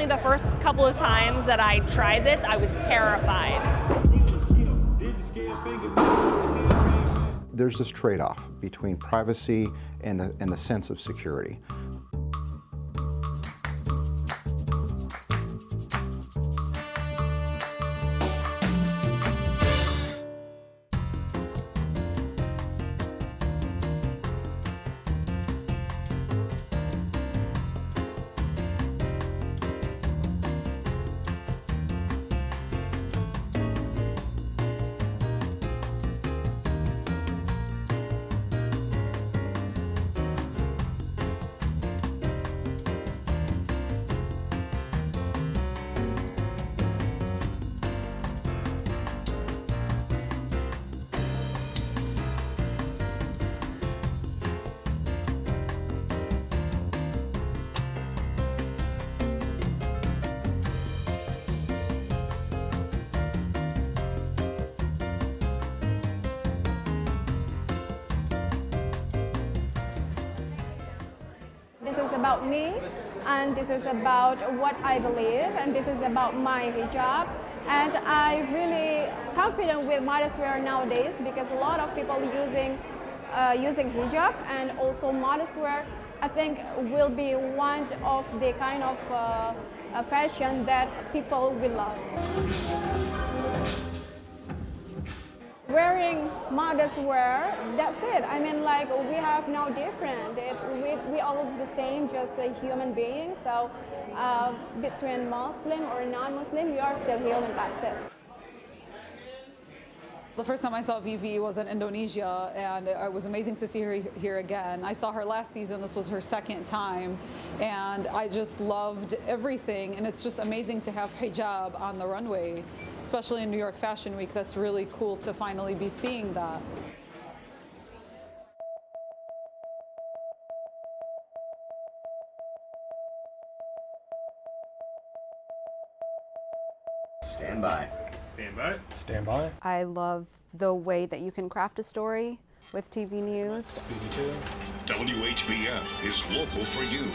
Definitely the first couple of times that I tried this, I was terrified. There's this trade-off between privacy and the sense of security. This is about me, and this is about what I believe, and this is about my hijab. And I'm really confident with modest wear nowadays because a lot of people using hijab, and also modest wear, I think, will be one of the kind of fashion that people will love. Wearing modest wear, that's it. I mean, like, we have no different. We all the same, just a human being. So between Muslim or non-Muslim, we are still human, that's it. The first time I saw Vivi was in Indonesia, and it was amazing to see her here again. I saw her last season, this was her second time, and I just loved everything, and it's just amazing to have hijab on the runway, especially in New York Fashion Week. That's really cool to finally be seeing that. Stand by. Stand by. Stand by. I love the way that you can craft a story with TV news. WHBF is local for you.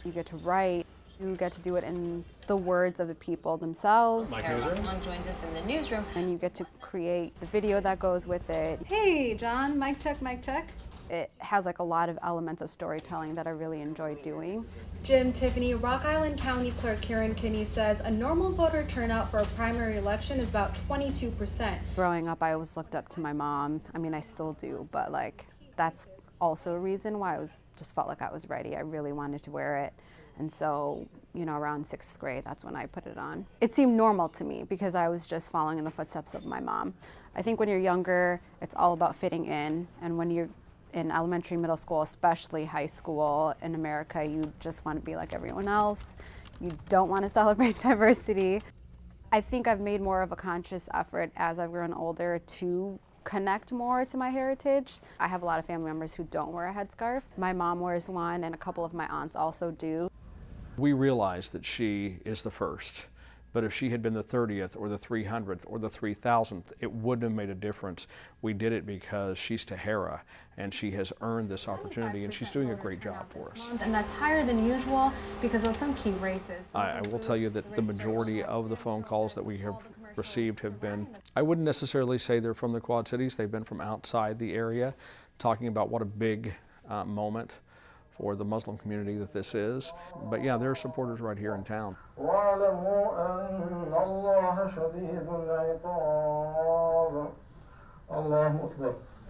You get to write. You get to do it in the words of the people themselves. Long joins us in the newsroom. And you get to create the video that goes with it. Hey, John, mic check, mic check. It has like a lot of elements of storytelling that I really enjoy doing. Jim Tiffany, Rock Island County Clerk Karen Kinney says a normal voter turnout for a primary election is about 22%. Growing up, I always looked up to my mom. I mean, I still do, but like that's also a reason why just felt like I was ready. I really wanted to wear it. And so, you know, around 6th grade, that's when I put it on. It seemed normal to me because I was just following in the footsteps of my mom. I think when you're younger, it's all about fitting in. And when you're in elementary, middle school, especially high school in America, you just want to be like everyone else. You don't want to celebrate diversity. I think I've made more of a conscious effort as I've grown older to connect more to my heritage. I have a lot of family members who don't wear a headscarf. My mom wears one, and a couple of my aunts also do. We realize that she is the first, but if she had been the 30th or the 300th or the 3000th, it wouldn't have made a difference. We did it because she's Tahara, and she has earned this opportunity, and she's doing a great job for us. And that's higher than usual because of some key races. I will tell you that the majority of the phone calls that we have received have been, I wouldn't necessarily say they're from the Quad Cities, they've been from outside the area, talking about what a big moment for the Muslim community that this is. But yeah, there are supporters right here in town.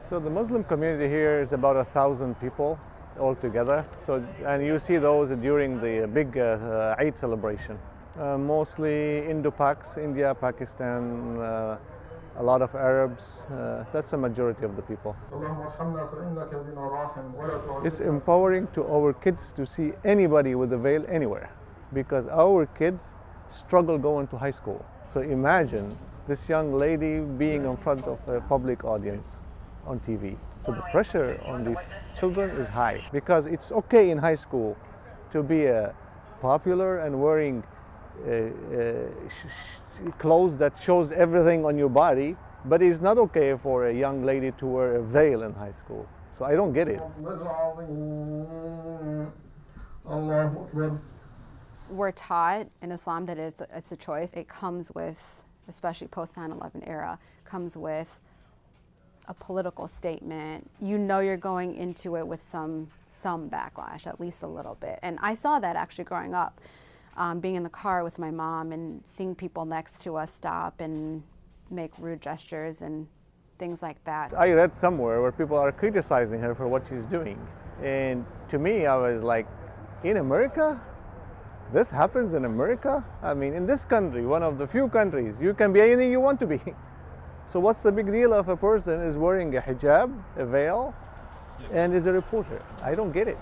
So the Muslim community here is about 1,000 people altogether. So, and you see those during the big Eid celebration. Mostly Indo-Pacs, India, Pakistan, a lot of Arabs. That's the majority of the people. It's empowering to our kids to see anybody with a veil anywhere, because our kids struggle going to high school. So imagine this young lady being in front of a public audience on TV. So the pressure on these children is high, because it's okay in high school to be popular and wearing clothes that shows everything on your body, but it's not okay for a young lady to wear a veil in high school. So I don't get it. We're taught in Islam that it's a choice. It comes with, especially post 9/11 era, comes with a political statement. You know you're going into it with some backlash, at least a little bit. And I saw that actually growing up, being in the car with my mom and seeing people next to us stop and make rude gestures and things like that. I read somewhere where people are criticizing her for what she's doing. And to me, I was like, in America? This happens in America? I mean, in this country, one of the few countries, you can be anything you want to be. So what's the big deal if a person is wearing a hijab, a veil, and is a reporter? I don't get it.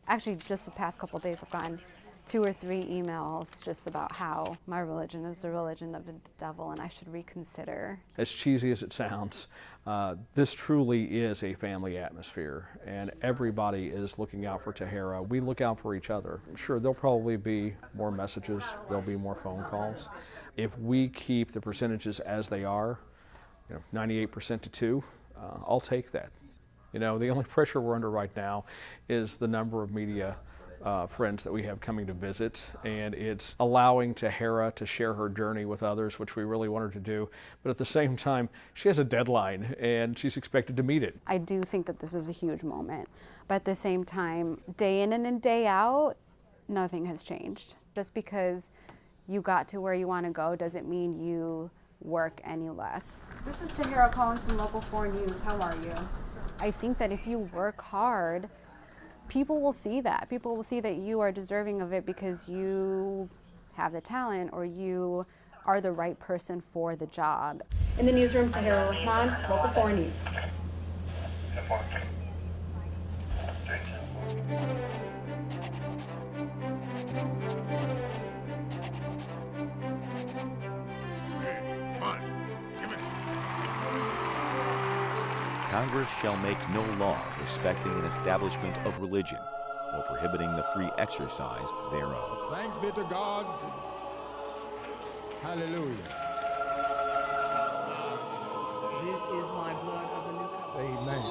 Actually, just the past couple of days, I've gotten 2 or 3 emails just about how my religion is the religion of the devil and I should reconsider. As cheesy as it sounds, this truly is a family atmosphere, and everybody is looking out for Tahira. We look out for each other. Sure, there'll probably be more messages, there'll be more phone calls. If we keep the percentages as they are, 98% to 2, I'll take that. The only pressure we're under right now is the number of media friends that we have coming to visit, and it's allowing Tahira to share her journey with others, which we really want her to do. But at the same time, she has a deadline and she's expected to meet it. I do think that this is a huge moment, but at the same time, day in and day out, nothing has changed. Just because you got to where you want to go doesn't mean you work any less. This is Tahira calling from Local 4 News. How are you? I think that if you work hard, people will see that. People will see that you are deserving of it because you have the talent or you are the right person for the job. In the newsroom, Tahira Rahman, Local 4 News. Congress shall make no law respecting an establishment of religion or prohibiting the free exercise thereof. Thanks be to God. Hallelujah. This is my blood of the new covenant. Say amen.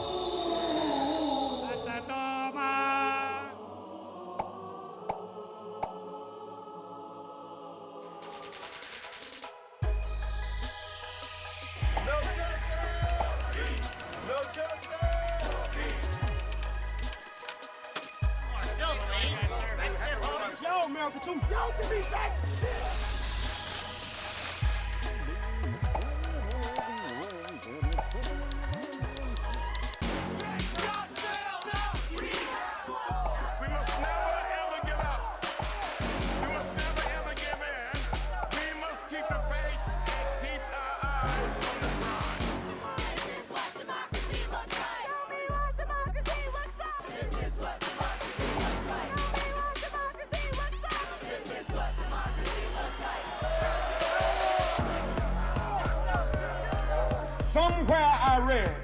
Somewhere I read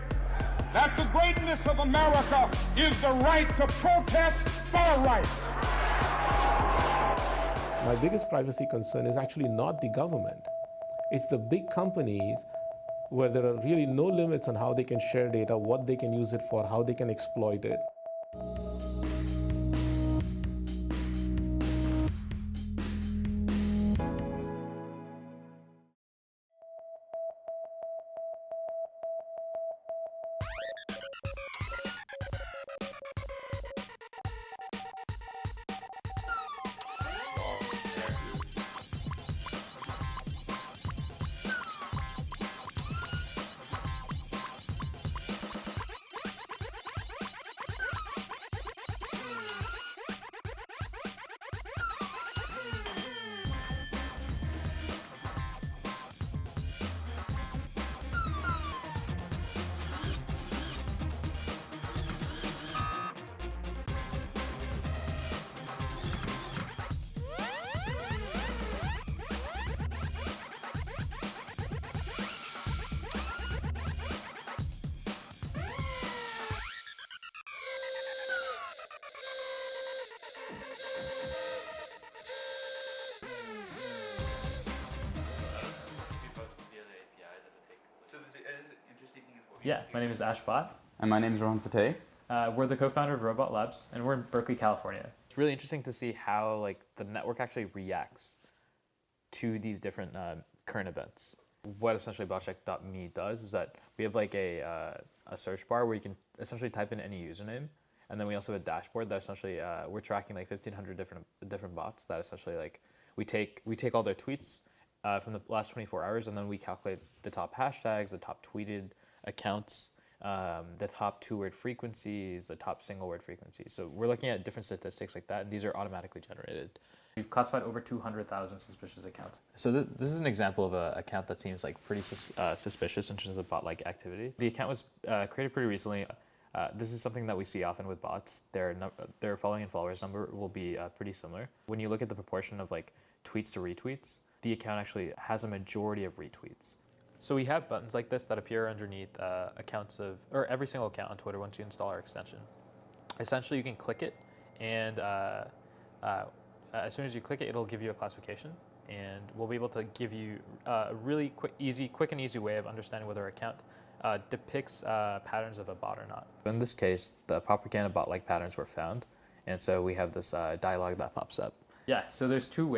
that the greatness of America is the right to protest for rights. My biggest privacy concern is actually not the government. It's the big companies where there are really no limits on how they can share data, what they can use it for, how they can exploit it. Yeah, my name is Ash Bhatt. And my name is Rohan Fateh. We're the co-founder of Robot Labs, and we're in Berkeley, California. It's really interesting to see how like the network actually reacts to these different current events. What essentially botcheck.me does is that we have like a search bar where you can essentially type in any username, and then we also have a dashboard that essentially we're tracking like 1,500 different bots that essentially like we take all their tweets from the last 24 hours, and then we calculate the top hashtags, the top tweeted accounts, the top 2-word frequencies, the top single-word frequencies. So we're looking at different statistics like that, and these are automatically generated. We've classified over 200,000 suspicious accounts. So this is an example of an account that seems like pretty suspicious in terms of bot-like activity. The account was created pretty recently. This is something that we see often with bots. Their following and followers number will be pretty similar. When you look at the proportion of like tweets to retweets, the account actually has a majority of retweets. So we have buttons like this that appear underneath every single account on Twitter once you install our extension. Essentially, you can click it, and as soon as you click it, it'll give you a classification, and we'll be able to give you a really quick and easy way of understanding whether an account depicts patterns of a bot or not. In this case, the propaganda bot-like patterns were found, and so we have this dialog that pops up. Yeah, so there's two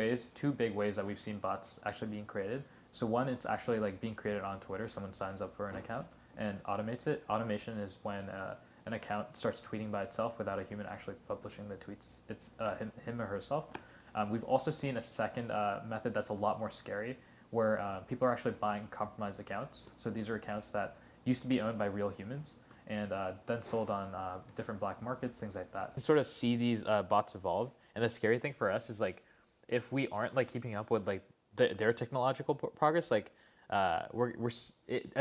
big ways that we've seen bots actually being created. So one, it's actually like being created on Twitter. Someone signs up for an account and automates it. Automation is when an account starts tweeting by itself without a human actually publishing the tweets. It's him or herself. We've also seen a second method that's a lot more scary, where people are actually buying compromised accounts. So these are accounts that used to be owned by real humans and then sold on different black markets, things like that. You sort of see these bots evolve, and the scary thing for us is like, if we aren't like keeping up with like their technological progress, like at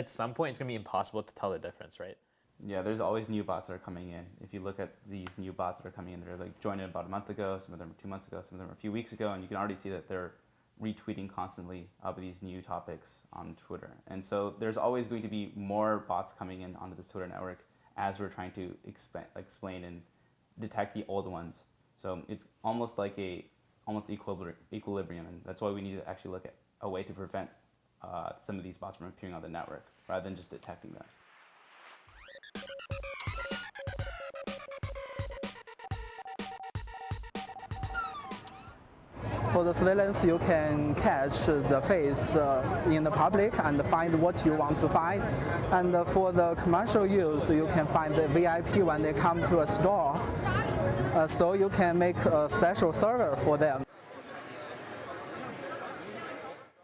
some point it's gonna be impossible to tell the difference, right? Yeah, there's always new bots that are coming in. If you look at these new bots that are coming in, they're like joined in about a month ago, some of them are 2 months ago, some of them are a few weeks ago, and you can already see that they're retweeting constantly of these new topics on Twitter. And so there's always going to be more bots coming in onto this Twitter network as we're trying to explain and detect the old ones. So it's almost like equilibrium, and that's why we need to actually look at a way to prevent some of these bots from appearing on the network rather than just detecting them. For the surveillance, you can catch the face in the public and find what you want to find. And for the commercial use, you can find the VIP when they come to a store. So you can make a special server for them.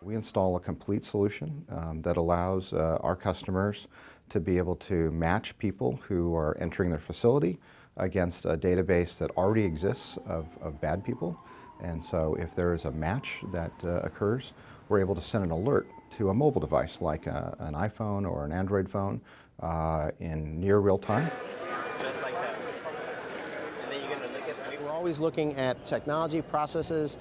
We install a complete solution that allows our customers to be able to match people who are entering their facility against a database that already exists of bad people. And so if there is a match that occurs, we're able to send an alert to a mobile device like an iPhone or an Android phone in near real time. We're always looking at technology, processes,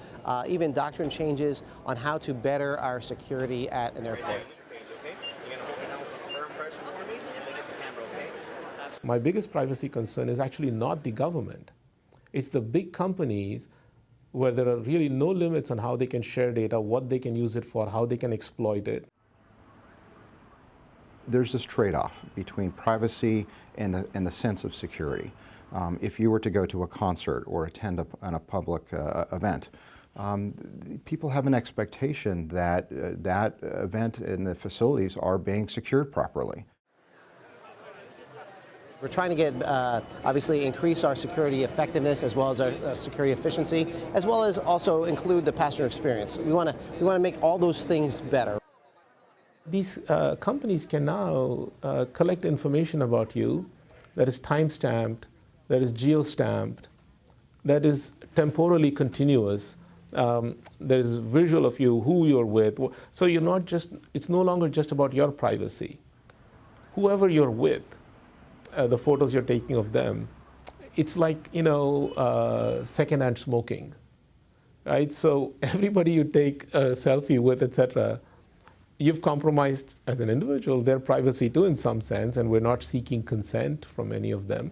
even doctrine changes on how to better our security at an airport. My biggest privacy concern is actually not the government. It's the big companies where there are really no limits on how they can share data, what they can use it for, how they can exploit it. There's this trade-off between privacy and the sense of security. If you were to go to a concert or attend a public event, people have an expectation that that event and the facilities are being secured properly. We're trying to get, obviously, increase our security effectiveness as well as our security efficiency, as well as also include the passenger experience. We want to make all those things better. These companies can now collect information about you that is time-stamped, that is geo-stamped, that is temporally continuous. There is visual of you, who you're with. So you're not just, it's no longer just about your privacy. Whoever you're with, the photos you're taking of them, it's like, secondhand smoking, right? So everybody you take a selfie with, etc., you've compromised as an individual their privacy too in some sense, and we're not seeking consent from any of them.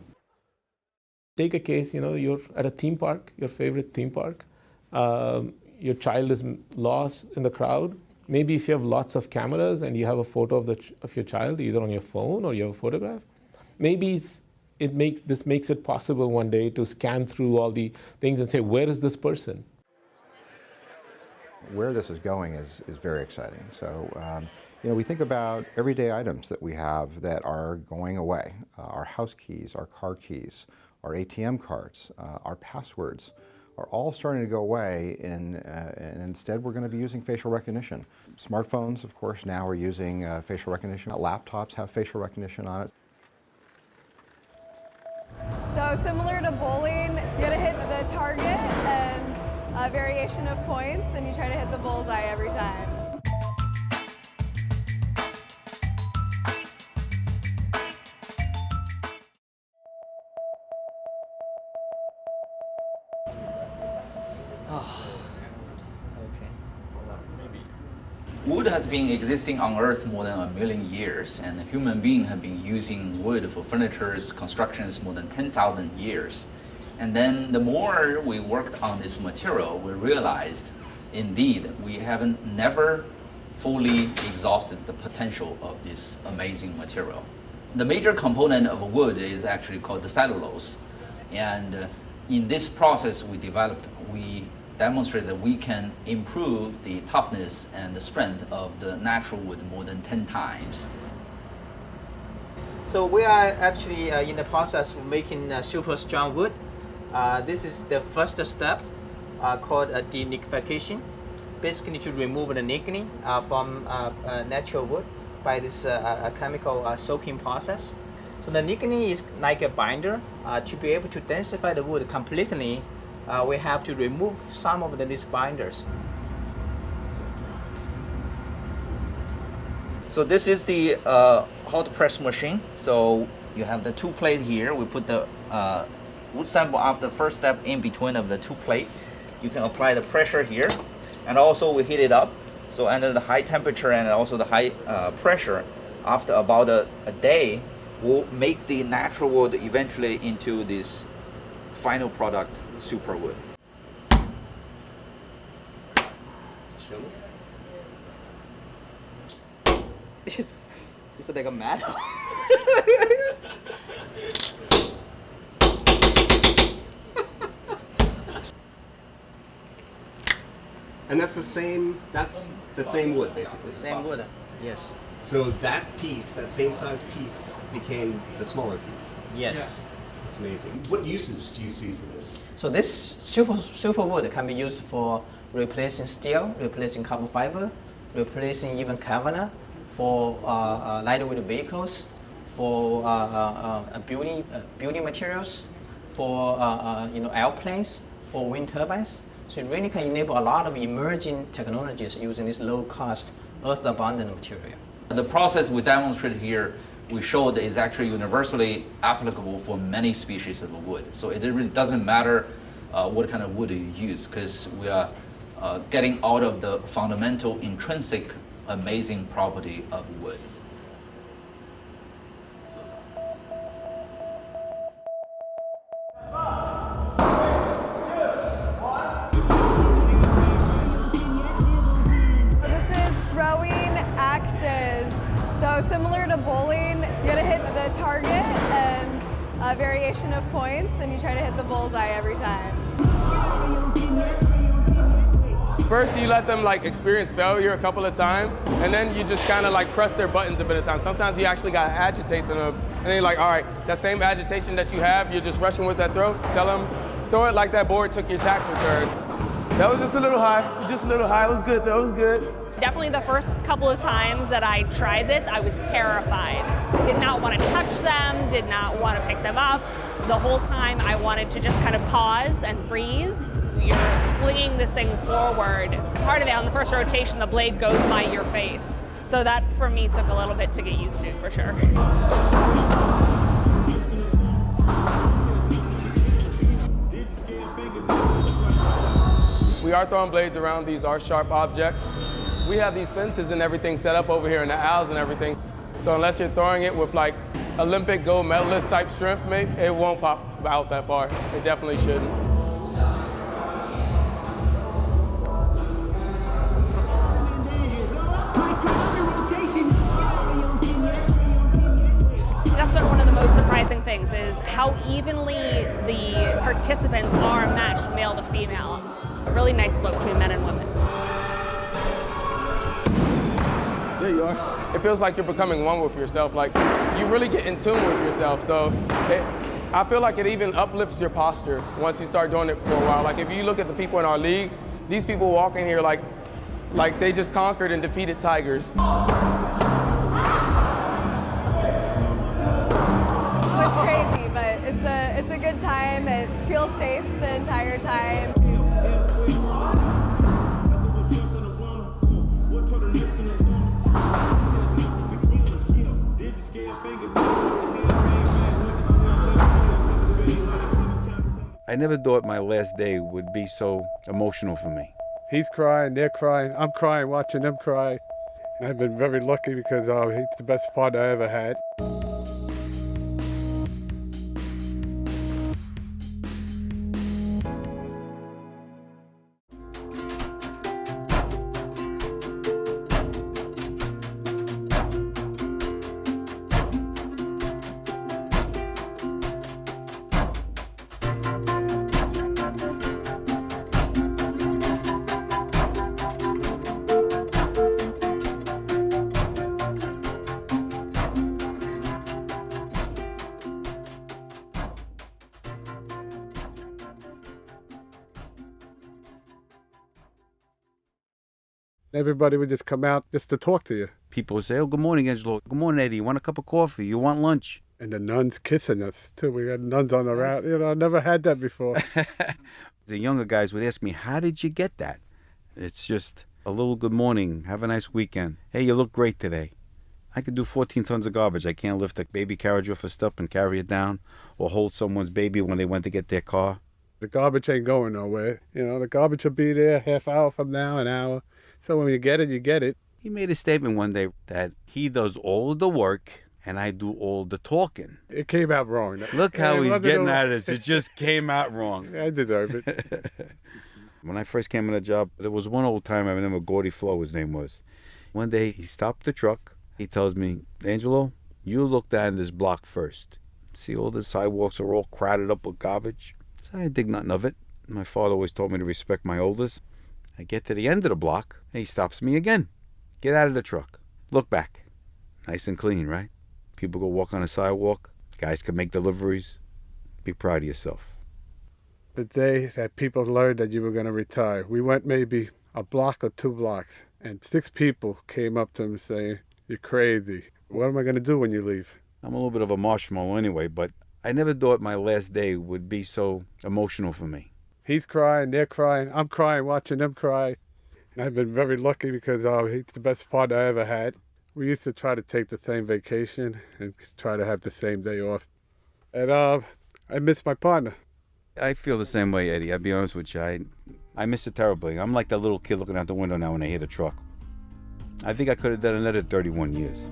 Take a case, you're at a theme park, your favorite theme park. Your child is lost in the crowd. Maybe if you have lots of cameras and you have a photo of your child, either on your phone or you have a photograph, maybe this makes it possible one day to scan through all the things and say, where is this person? Where this is going is very exciting. So, we think about everyday items that we have that are going away. Our house keys, our car keys, our ATM cards, our passwords are all starting to go away, and instead we're going to be using facial recognition. Smartphones, of course, now are using facial recognition. Laptops have facial recognition on it. So similar to bowling, you gotta hit the target and a variation of points, and you try to hit the bullseye every time. Wood has been existing on Earth more than 1 million years, and human beings have been using wood for furniture constructions more than 10,000 years. And then the more we worked on this material, we realized, indeed, we haven't never fully exhausted the potential of this amazing material. The major component of wood is actually called the cellulose. And in this process we demonstrate that we can improve the toughness and the strength of the natural wood more than 10 times. So we are actually in the process of making super strong wood. This is the first step called denictification. Basically to remove the nickel from natural wood by this chemical soaking process. So the nickel is like a binder. To be able to densify the wood completely, we have to remove some of these binders. So this is the hot press machine. So you have the two plates here. We put the wood sample after the first step in between of the two plates. You can apply the pressure here, and also we heat it up. So under the high temperature and also the high pressure, after about a day, we'll make the natural wood eventually into this final product, super wood. It's like a metal. And that's the same wood, basically. Same wood, yes. So that piece, that same size piece, became the smaller piece. Yes. That's amazing. What uses do you see for this? So this super wood can be used for replacing steel, replacing carbon fiber, replacing even cabinet, for lightweight vehicles, for building materials, for airplanes, for wind turbines. So it really can enable a lot of emerging technologies using this low-cost, earth-abundant material. The process we demonstrated here, we showed is actually universally applicable for many species of wood. So it really doesn't matter what kind of wood you use, because we are getting out of the fundamental, intrinsic, amazing property of wood. So similar to bowling, you gotta hit the target and a variation of points, and you try to hit the bullseye every time. First, you let them experience failure a couple of times, and then you just kind of press their buttons a bit at a time. Sometimes you actually gotta agitate them, and then you're like, all right, that same agitation that you have, you're just rushing with that throw. Tell them, throw it like that board took your tax return. That was just a little high, It was good, that was good. Definitely the first couple of times that I tried this, I was terrified. Did not want to touch them, did not want to pick them up. The whole time I wanted to just kind of pause and breathe. You're flinging this thing forward. Part of it, on the first rotation, the blade goes by your face. So that, for me, took a little bit to get used to, for sure. We are throwing blades around. These are sharp objects. We have these fences and everything set up over here in the aisles and everything. So unless you're throwing it with Olympic gold medalist type strength, maybe, it won't pop out that far. It definitely shouldn't. That's been one of the most surprising things. things is how evenly the participants are matched male to female. A really nice split between men and women. There you are. It feels like you're becoming one with yourself. Like you really get in tune with yourself. So I feel like it even uplifts your posture once you start doing it for a while. Like if you look at the people in our leagues, these people walk in here like they just conquered and defeated tigers. It's crazy, but it's a good time. It feels safe the entire time. I never thought my last day would be so emotional for me. He's crying, they're crying, I'm crying watching them cry. And I've been very lucky because he's the best partner I ever had. Everybody would just come out just to talk to you. People would say, "Oh, good morning, Angelo. Good morning, Eddie. You want a cup of coffee? You want lunch?" And the nuns kissing us, too. We had nuns on the route. I never had that before. The younger guys would ask me, "How did you get that?" It's just a little good morning. Have a nice weekend. Hey, you look great today. I could do 14 tons of garbage. I can't lift a baby carriage off a step and carry it down or hold someone's baby when they went to get their car. The garbage ain't going nowhere. The garbage will be there half hour from now, an hour. So when you get it, you get it. He made a statement one day that he does all the work and I do all the talking. It came out wrong. Look how he's getting at us. It just came out wrong. I deserve it. When I first came on the job, there was one old time I remember, Gordy Flo, his name was. One day he stopped the truck. He tells me, "Angelo, you look down this block first. See all the sidewalks are all crowded up with garbage?" So I didn't think nothing of it. My father always told me to respect my elders. I get to the end of the block, and he stops me again. "Get out of the truck. Look back. Nice and clean, right? People go walk on the sidewalk. Guys can make deliveries. Be proud of yourself." The day that people learned that you were going to retire, we went maybe a block or 2 blocks, and 6 people came up to him saying, "You're crazy. What am I going to do when you leave?" I'm a little bit of a marshmallow anyway, but I never thought my last day would be so emotional for me. He's crying, they're crying, I'm crying watching them cry. And I've been very lucky because he's the best partner I ever had. We used to try to take the same vacation and try to have the same day off. And I miss my partner. I feel the same way, Eddie. I'll be honest with you. I miss it terribly. I'm like that little kid looking out the window now when I hear the truck. I think I could have done another 31 years.